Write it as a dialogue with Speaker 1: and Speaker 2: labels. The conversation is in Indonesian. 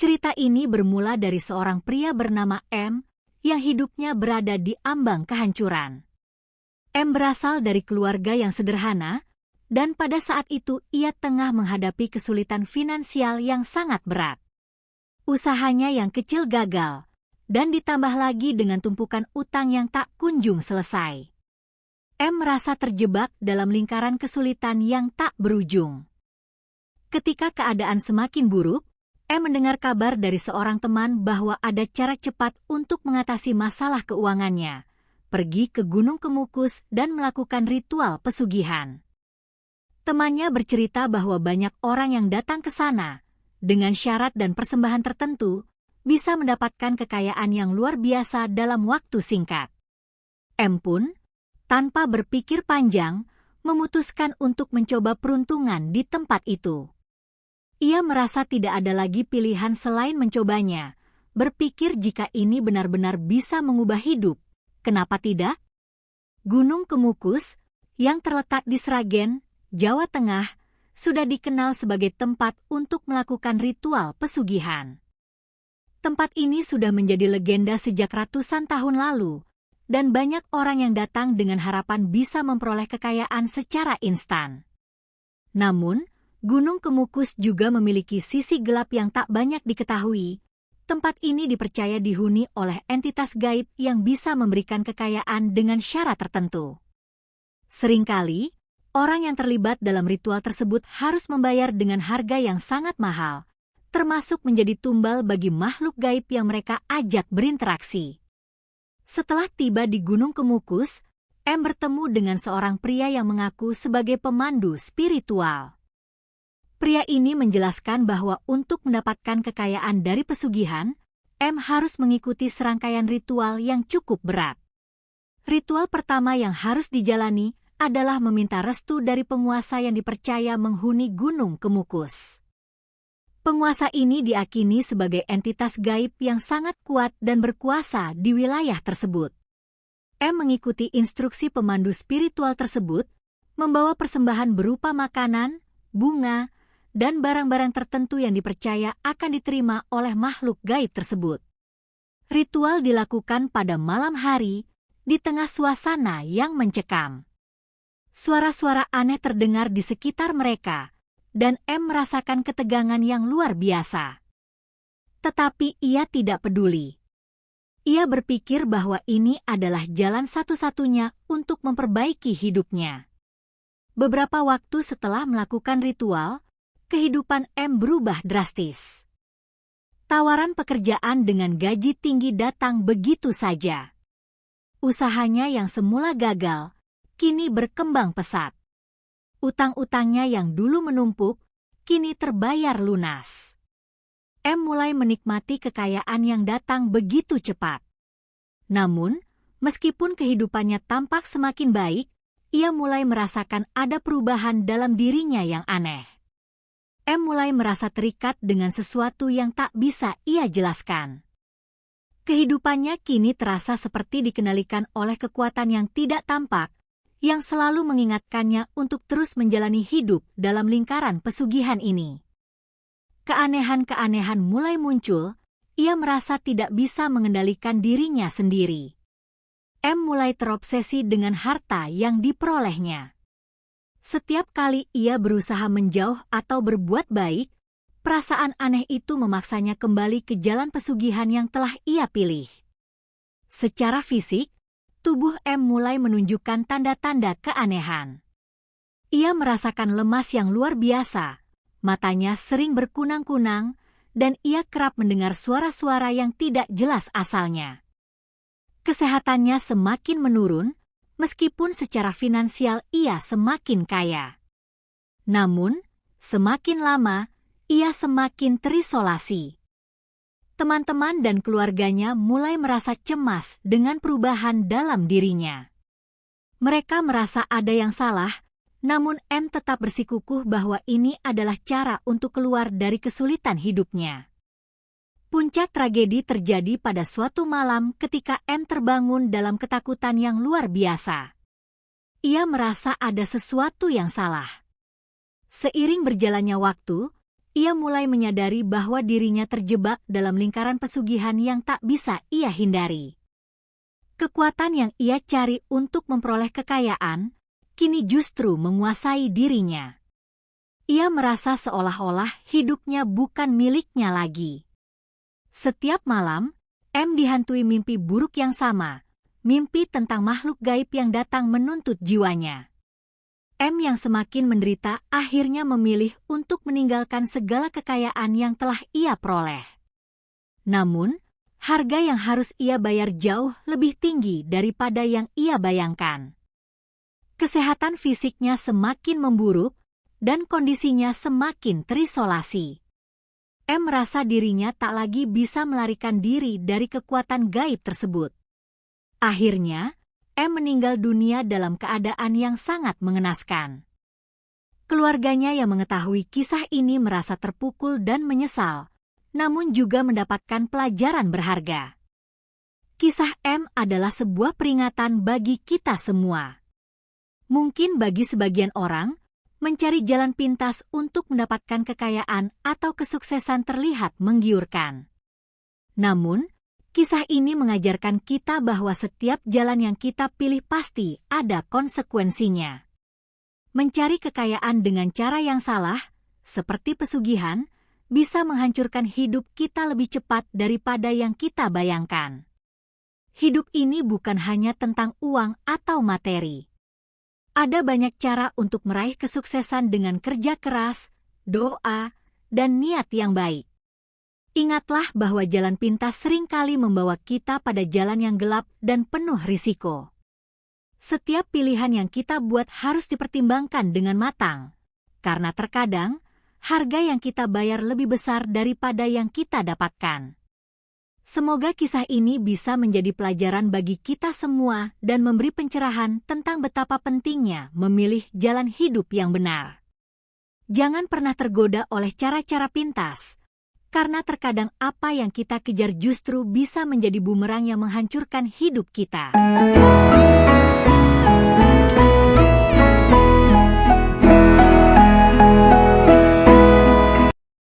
Speaker 1: Cerita ini bermula dari seorang pria bernama M yang hidupnya berada di ambang kehancuran. M berasal dari keluarga yang sederhana, dan pada saat itu ia tengah menghadapi kesulitan finansial yang sangat berat. Usahanya yang kecil gagal, dan ditambah lagi dengan tumpukan utang yang tak kunjung selesai. M merasa terjebak dalam lingkaran kesulitan yang tak berujung. Ketika keadaan semakin buruk, M mendengar kabar dari seorang teman bahwa ada cara cepat untuk mengatasi masalah keuangannya. Pergi ke Gunung Kemukus dan melakukan ritual pesugihan. Temannya bercerita bahwa banyak orang yang datang ke sana, dengan syarat dan persembahan tertentu, bisa mendapatkan kekayaan yang luar biasa dalam waktu singkat. M pun, tanpa berpikir panjang, memutuskan untuk mencoba peruntungan di tempat itu. Ia merasa tidak ada lagi pilihan selain mencobanya, berpikir jika ini benar-benar bisa mengubah hidup. Kenapa tidak? Gunung Kemukus, yang terletak di Sragen, Jawa Tengah, sudah dikenal sebagai tempat untuk melakukan ritual pesugihan. Tempat ini sudah menjadi legenda sejak ratusan tahun lalu, dan banyak orang yang datang dengan harapan bisa memperoleh kekayaan secara instan. Namun, Gunung Kemukus juga memiliki sisi gelap yang tak banyak diketahui. Tempat ini dipercaya dihuni oleh entitas gaib yang bisa memberikan kekayaan dengan syarat tertentu. Seringkali, orang yang terlibat dalam ritual tersebut harus membayar dengan harga yang sangat mahal, termasuk menjadi tumbal bagi makhluk gaib yang mereka ajak berinteraksi. Setelah tiba di Gunung Kemukus, M bertemu dengan seorang pria yang mengaku sebagai pemandu spiritual. Pria ini menjelaskan bahwa untuk mendapatkan kekayaan dari pesugihan, M harus mengikuti serangkaian ritual yang cukup berat. Ritual pertama yang harus dijalani adalah meminta restu dari penguasa yang dipercaya menghuni Gunung Kemukus. Penguasa ini diakini sebagai entitas gaib yang sangat kuat dan berkuasa di wilayah tersebut. M mengikuti instruksi pemandu spiritual tersebut, membawa persembahan berupa makanan, bunga, dan barang-barang tertentu yang dipercaya akan diterima oleh makhluk gaib tersebut. Ritual dilakukan pada malam hari, di tengah suasana yang mencekam. Suara-suara aneh terdengar di sekitar mereka, dan M merasakan ketegangan yang luar biasa. Tetapi ia tidak peduli. Ia berpikir bahwa ini adalah jalan satu-satunya untuk memperbaiki hidupnya. Beberapa waktu setelah melakukan ritual, kehidupan M berubah drastis. Tawaran pekerjaan dengan gaji tinggi datang begitu saja. Usahanya yang semula gagal, kini berkembang pesat. Utang-utangnya yang dulu menumpuk, kini terbayar lunas. M mulai menikmati kekayaan yang datang begitu cepat. Namun, meskipun kehidupannya tampak semakin baik, ia mulai merasakan ada perubahan dalam dirinya yang aneh. M mulai merasa terikat dengan sesuatu yang tak bisa ia jelaskan. Kehidupannya kini terasa seperti dikendalikan oleh kekuatan yang tidak tampak, yang selalu mengingatkannya untuk terus menjalani hidup dalam lingkaran pesugihan ini. Keanehan-keanehan mulai muncul, ia merasa tidak bisa mengendalikan dirinya sendiri. M mulai terobsesi dengan harta yang diperolehnya. Setiap kali ia berusaha menjauh atau berbuat baik, perasaan aneh itu memaksanya kembali ke jalan pesugihan yang telah ia pilih. Secara fisik, tubuh M mulai menunjukkan tanda-tanda keanehan. Ia merasakan lemas yang luar biasa, matanya sering berkunang-kunang, dan ia kerap mendengar suara-suara yang tidak jelas asalnya. Kesehatannya semakin menurun, meskipun secara finansial ia semakin kaya. Namun, semakin lama, ia semakin terisolasi. Teman-teman dan keluarganya mulai merasa cemas dengan perubahan dalam dirinya. Mereka merasa ada yang salah, namun M tetap bersikukuh bahwa ini adalah cara untuk keluar dari kesulitan hidupnya. Puncak tragedi terjadi pada suatu malam ketika M terbangun dalam ketakutan yang luar biasa. Ia merasa ada sesuatu yang salah. Seiring berjalannya waktu, ia mulai menyadari bahwa dirinya terjebak dalam lingkaran pesugihan yang tak bisa ia hindari. Kekuatan yang ia cari untuk memperoleh kekayaan, kini justru menguasai dirinya. Ia merasa seolah-olah hidupnya bukan miliknya lagi. Setiap malam, M dihantui mimpi buruk yang sama, mimpi tentang makhluk gaib yang datang menuntut jiwanya. M yang semakin menderita akhirnya memilih untuk meninggalkan segala kekayaan yang telah ia peroleh. Namun, harga yang harus ia bayar jauh lebih tinggi daripada yang ia bayangkan. Kesehatan fisiknya semakin memburuk dan kondisinya semakin terisolasi. M merasa dirinya tak lagi bisa melarikan diri dari kekuatan gaib tersebut. Akhirnya, M meninggal dunia dalam keadaan yang sangat mengenaskan. Keluarganya yang mengetahui kisah ini merasa terpukul dan menyesal, namun juga mendapatkan pelajaran berharga. Kisah M adalah sebuah peringatan bagi kita semua. Mungkin bagi sebagian orang, mencari jalan pintas untuk mendapatkan kekayaan atau kesuksesan terlihat menggiurkan. Namun, kisah ini mengajarkan kita bahwa setiap jalan yang kita pilih pasti ada konsekuensinya. Mencari kekayaan dengan cara yang salah, seperti pesugihan, bisa menghancurkan hidup kita lebih cepat daripada yang kita bayangkan. Hidup ini bukan hanya tentang uang atau materi. Ada banyak cara untuk meraih kesuksesan dengan kerja keras, doa, dan niat yang baik. Ingatlah bahwa jalan pintas seringkali membawa kita pada jalan yang gelap dan penuh risiko. Setiap pilihan yang kita buat harus dipertimbangkan dengan matang, karena terkadang harga yang kita bayar lebih besar daripada yang kita dapatkan. Semoga kisah ini bisa menjadi pelajaran bagi kita semua dan memberi pencerahan tentang betapa pentingnya memilih jalan hidup yang benar. Jangan pernah tergoda oleh cara-cara pintas, karena terkadang apa yang kita kejar justru bisa menjadi bumerang yang menghancurkan hidup kita.